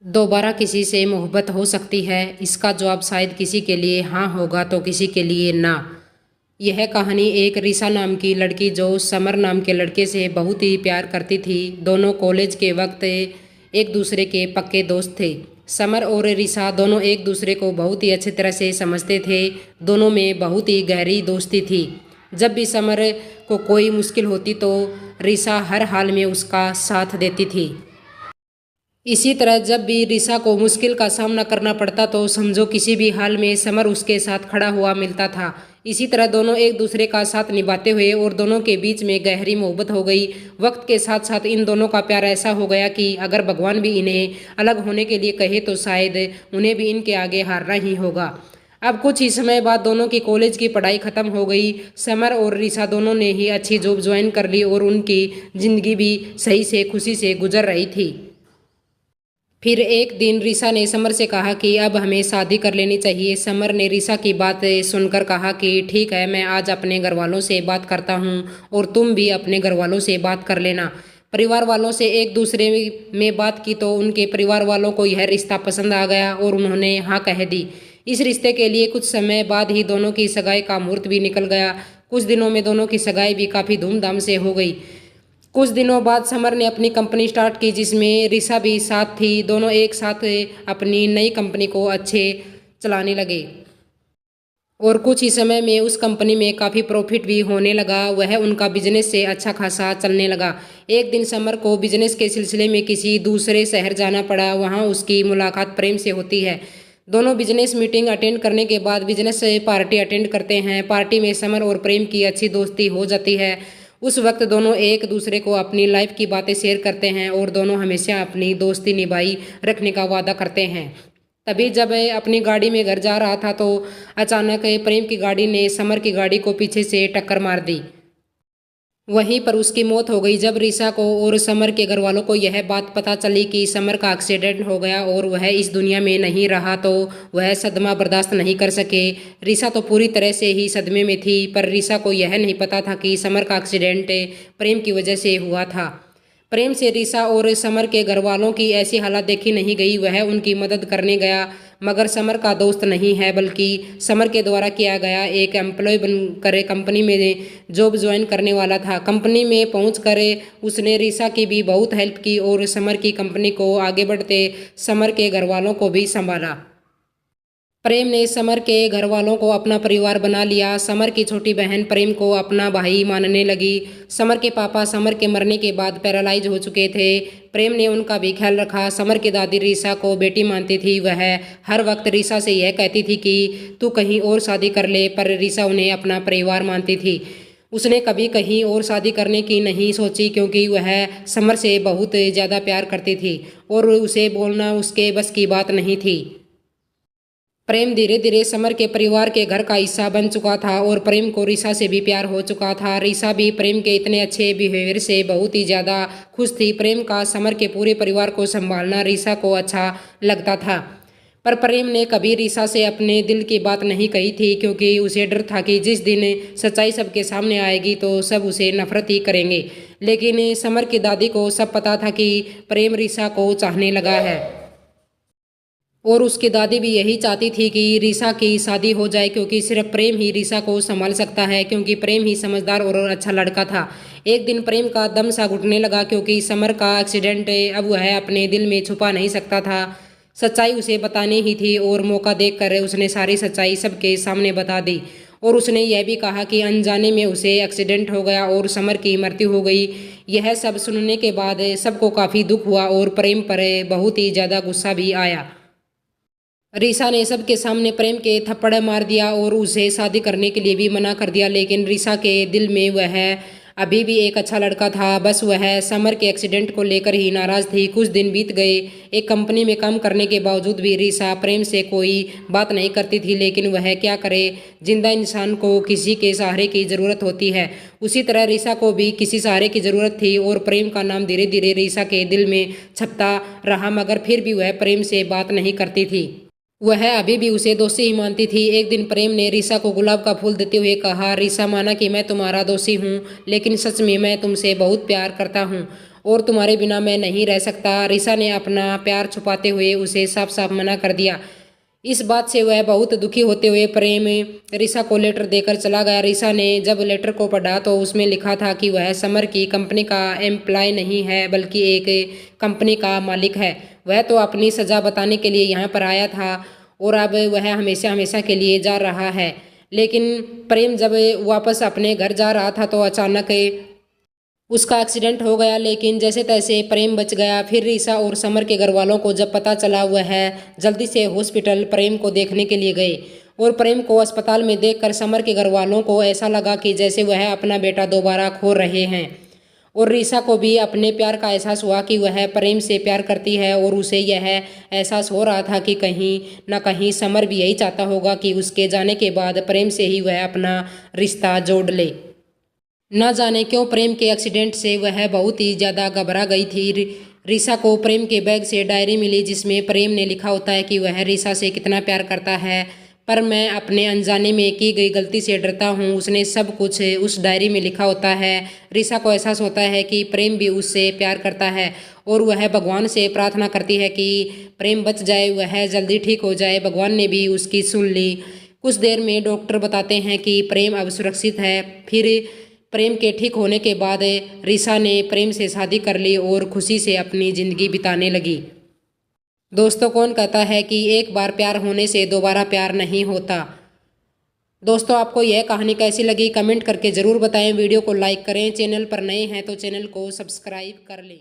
दोबारा किसी से मोहब्बत हो सकती है, इसका जवाब शायद किसी के लिए हाँ होगा तो किसी के लिए ना। यह कहानी एक रिसा नाम की लड़की जो समर नाम के लड़के से बहुत ही प्यार करती थी। दोनों कॉलेज के वक्त एक दूसरे के पक्के दोस्त थे। समर और रिसा दोनों एक दूसरे को बहुत ही अच्छी तरह से समझते थे। दोनों में बहुत ही गहरी दोस्ती थी। जब भी समर को कोई मुश्किल होती तो रिसा हर हाल में उसका साथ देती थी। इसी तरह जब भी रिसा को मुश्किल का सामना करना पड़ता तो समझो किसी भी हाल में समर उसके साथ खड़ा हुआ मिलता था। इसी तरह दोनों एक दूसरे का साथ निभाते हुए और दोनों के बीच में गहरी मोहब्बत हो गई। वक्त के साथ साथ इन दोनों का प्यार ऐसा हो गया कि अगर भगवान भी इन्हें अलग होने के लिए कहे तो शायद उन्हें भी इनके आगे हारना ही होगा। अब कुछ ही समय बाद दोनों की कॉलेज की पढ़ाई खत्म हो गई। समर और रिसा दोनों ने ही अच्छी जॉब ज्वाइन कर ली और उनकी जिंदगी भी सही से खुशी से गुजर रही थी। फिर एक दिन रिसा ने समर से कहा कि अब हमें शादी कर लेनी चाहिए। समर ने रिसा की बात सुनकर कहा कि ठीक है, मैं आज अपने घर वालों से बात करता हूँ और तुम भी अपने घर वालों से बात कर लेना। परिवार वालों से एक दूसरे में बात की तो उनके परिवार वालों को यह रिश्ता पसंद आ गया और उन्होंने हाँ कह दी। इस रिश्ते के लिए कुछ समय बाद ही दोनों की सगाई का मुहूर्त भी निकल गया। कुछ दिनों में दोनों की सगाई भी काफ़ी धूमधाम से हो गई। कुछ दिनों बाद समर ने अपनी कंपनी स्टार्ट की जिसमें रिसा भी साथ थी। दोनों एक साथ अपनी नई कंपनी को अच्छे चलाने लगे और कुछ ही समय में उस कंपनी में काफ़ी प्रॉफिट भी होने लगा। वह उनका बिजनेस से अच्छा खासा चलने लगा। एक दिन समर को बिजनेस के सिलसिले में किसी दूसरे शहर जाना पड़ा। वहाँ उसकी मुलाकात प्रेम से होती है। दोनों बिजनेस मीटिंग अटेंड करने के बाद बिजनेस पार्टी अटेंड करते हैं। पार्टी में समर और प्रेम की अच्छी दोस्ती हो जाती है। उस वक्त दोनों एक दूसरे को अपनी लाइफ की बातें शेयर करते हैं और दोनों हमेशा अपनी दोस्ती निभाई रखने का वादा करते हैं। तभी जब अपनी गाड़ी में घर जा रहा था तो अचानक प्रेम की गाड़ी ने समर की गाड़ी को पीछे से टक्कर मार दी। वहीं पर उसकी मौत हो गई। जब रिसा को और समर के घर वालों को यह बात पता चली कि समर का एक्सीडेंट हो गया और वह इस दुनिया में नहीं रहा तो वह सदमा बर्दाश्त नहीं कर सके। रिसा तो पूरी तरह से ही सदमे में थी, पर रिसा को यह नहीं पता था कि समर का एक्सीडेंट प्रेम की वजह से हुआ था। प्रेम से रिसा और समर के घर वालों की ऐसी हालत देखी नहीं गई। वह उनकी मदद करने गया, मगर समर का दोस्त नहीं है बल्कि समर के द्वारा किया गया एक एम्प्लॉय बनकर कंपनी में जॉब ज्वाइन करने वाला था। कंपनी में पहुंचकर उसने रिसा की भी बहुत हेल्प की और समर की कंपनी को आगे बढ़ते समर के घर वालों को भी संभाला। प्रेम ने समर के घर वालों को अपना परिवार बना लिया। समर की छोटी बहन प्रेम को अपना भाई मानने लगी। समर के पापा समर के मरने के बाद पैरालाइज हो चुके थे। प्रेम ने उनका भी ख्याल रखा। समर की दादी रिसा को बेटी मानती थी। वह हर वक्त रिसा से यह कहती थी कि तू कहीं और शादी कर ले, पर रिसा उन्हें अपना परिवार मानती थी। उसने कभी कहीं और शादी करने की नहीं सोची क्योंकि वह समर से बहुत ज़्यादा प्यार करती थी और उसे बोलना उसके बस की बात नहीं थी। प्रेम धीरे धीरे समर के परिवार के घर का हिस्सा बन चुका था और प्रेम को रिसा से भी प्यार हो चुका था। रिसा भी प्रेम के इतने अच्छे बिहेवियर से बहुत ही ज़्यादा खुश थी। प्रेम का समर के पूरे परिवार को संभालना रिसा को अच्छा लगता था, पर प्रेम ने कभी रिसा से अपने दिल की बात नहीं कही थी क्योंकि उसे डर था कि जिस दिन सच्चाई सबके सामने आएगी तो सब उसे नफरत ही करेंगे। लेकिन समर की दादी को सब पता था कि प्रेम रिसा को चाहने लगा है और उसकी दादी भी यही चाहती थी कि रिसा की शादी हो जाए क्योंकि सिर्फ प्रेम ही रिसा को संभाल सकता है, क्योंकि प्रेम ही समझदार और अच्छा लड़का था। एक दिन प्रेम का दम सा घुटने लगा क्योंकि समर का एक्सीडेंट अब वह अपने दिल में छुपा नहीं सकता था। सच्चाई उसे बतानी ही थी और मौका देखकर उसने सारी सच्चाई सबके सामने बता दी और उसने यह भी कहा कि अनजाने में उसे एक्सीडेंट हो गया और समर की मृत्यु हो गई। यह सब सुनने के बाद सबको काफ़ी दुख हुआ और प्रेम पर बहुत ही ज़्यादा गुस्सा भी आया। रिसा ने सबके सामने प्रेम के थप्पड़ मार दिया और उसे शादी करने के लिए भी मना कर दिया। लेकिन रिसा के दिल में वह अभी भी एक अच्छा लड़का था। बस वह समर के एक्सीडेंट को लेकर ही नाराज थी। कुछ दिन बीत गए। एक कंपनी में काम करने के बावजूद भी रिसा प्रेम से कोई बात नहीं करती थी, लेकिन वह क्या करे, जिंदा इंसान को किसी के सहारे की ज़रूरत होती है। उसी तरह रिसा को भी किसी सहारे की ज़रूरत थी और प्रेम का नाम धीरे धीरे रिसा के दिल में छपता रहा, मगर फिर भी वह प्रेम से बात नहीं करती थी। वह अभी भी उसे दोषी ही मानती थी। एक दिन प्रेम ने रिसा को गुलाब का फूल देते हुए कहा, रिसा माना कि मैं तुम्हारा दोषी हूँ, लेकिन सच में मैं तुमसे बहुत प्यार करता हूँ और तुम्हारे बिना मैं नहीं रह सकता। रीसा ने अपना प्यार छुपाते हुए उसे साफ साफ मना कर दिया। इस बात से वह बहुत दुखी होते हुए प्रेम रीसा को लेटर देकर चला गया। रीसा ने जब लेटर को पढ़ा तो उसमें लिखा था कि वह समर की कंपनी का एम्प्लॉय नहीं है बल्कि एक कंपनी का मालिक है। वह तो अपनी सज़ा बताने के लिए यहाँ पर आया था और अब वह हमेशा हमेशा के लिए जा रहा है। लेकिन प्रेम जब वापस अपने घर जा रहा था तो अचानक उसका एक्सीडेंट हो गया, लेकिन जैसे तैसे प्रेम बच गया। फिर रीसा और समर के घर वालों को जब पता चला वह जल्दी से हॉस्पिटल प्रेम को देखने के लिए गए और प्रेम को अस्पताल में देखकर समर के घर वालों को ऐसा लगा कि जैसे वह अपना बेटा दोबारा खो रहे हैं। और रीसा को भी अपने प्यार का एहसास हुआ कि वह प्रेम से प्यार करती है और उसे यह एहसास हो रहा था कि कहीं न कहीं समर भी यही चाहता होगा कि उसके जाने के बाद प्रेम से ही वह अपना रिश्ता जोड़ ले। न जाने क्यों प्रेम के एक्सीडेंट से वह बहुत ही ज़्यादा घबरा गई थी। रीसा को प्रेम के बैग से डायरी मिली जिसमें प्रेम ने लिखा होता है कि वह रीसा से कितना प्यार करता है, पर मैं अपने अनजाने में की गई गलती से डरता हूँ। उसने सब कुछ उस डायरी में लिखा होता है। रीसा को एहसास होता है कि प्रेम भी उससे प्यार करता है और वह भगवान से प्रार्थना करती है कि प्रेम बच जाए, वह जल्दी ठीक हो जाए। भगवान ने भी उसकी सुन ली। कुछ देर में डॉक्टर बताते हैं कि प्रेम अब सुरक्षित है। फिर प्रेम के ठीक होने के बाद रीसा ने प्रेम से शादी कर ली और खुशी से अपनी ज़िंदगी बिताने लगी। दोस्तों, कौन कहता है कि एक बार प्यार होने से दोबारा प्यार नहीं होता। दोस्तों, आपको यह कहानी कैसी लगी कमेंट करके ज़रूर बताएं। वीडियो को लाइक करें, चैनल पर नए हैं तो चैनल को सब्सक्राइब कर लें।